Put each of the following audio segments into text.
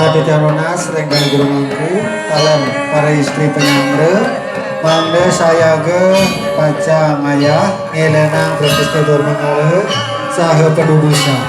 Ditarunas renggang jurumangku kalian para istri penyamre mande saya ge paca ngayah ngelenang berpesta dormangale saha pedudusan.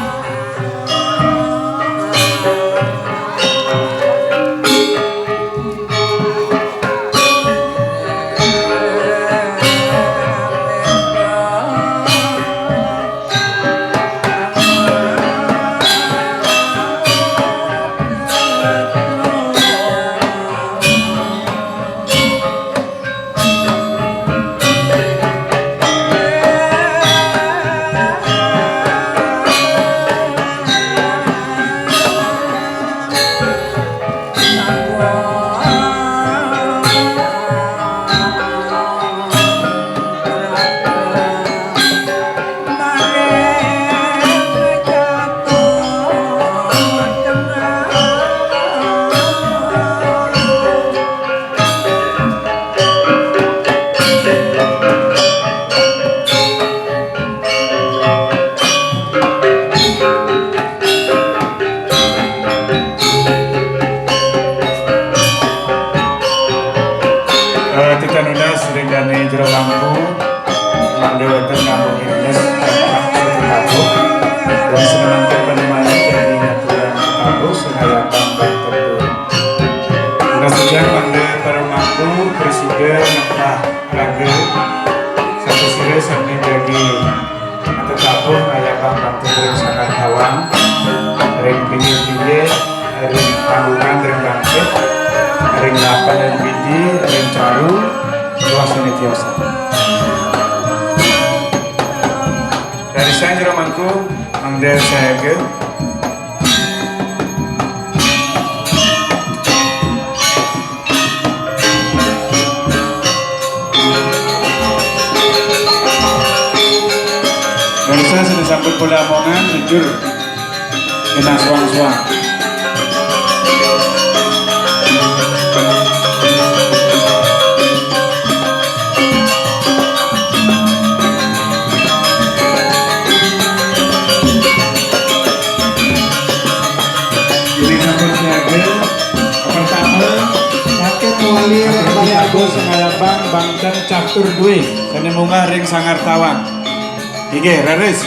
Dari saya jeromanku mangder saya ke dari saya sudah sampai bola omongan jujur kena suang-suang. Agus Ngayabang Bangten Catur Dwi Kene Munggah Ring Sangar Tawang Inggih, raris.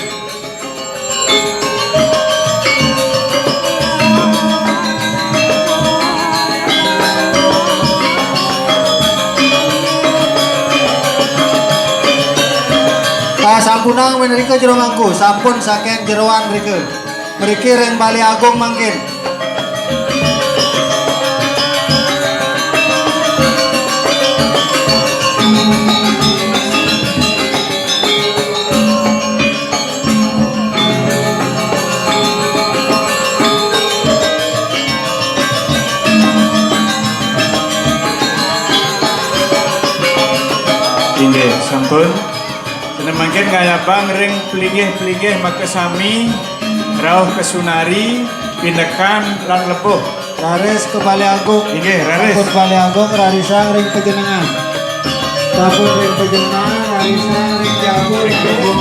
Sampunang menerika jero mangku, sampun saking jeroan mriki. Mriki ring Bali Agung mangkin. Inggih, sampun. Mungkin kaya bang ring pelinggih maka sami rauh kesunari pindekan lan lepuh Raris ke Bali Agung. Inggih, raris. Sampun Bali Agung rarisang ring pejenengan. Sampun ring pejenengan rarisang ring jago ring agung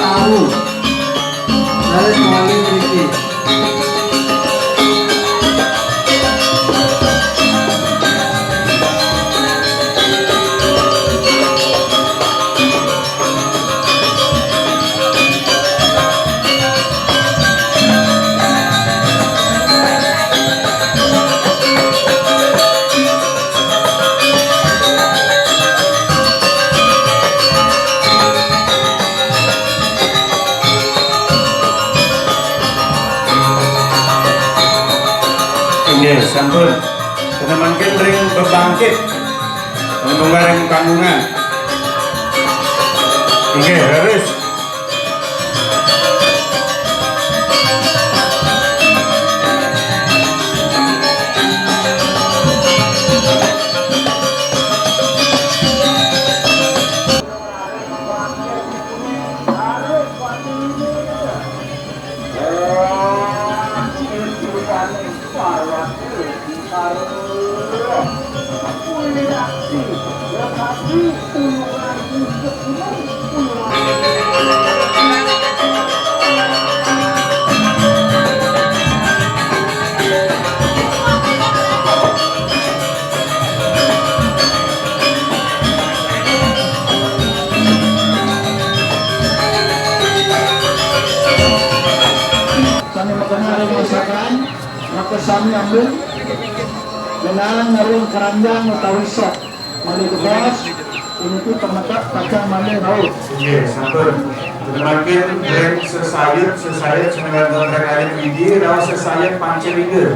tahu. Raris kali mriki. Inggih, sampun. Kita mungkin ring bebangkit ring panggungan. Inggih, raris. Maka sami ambil dengan narung keranjang atau sok mali bebas ini tu terletak kacang mali raut. Iya, sampun. Makin ring sesayat senengan tentang kali ini raus sesayat panceliga.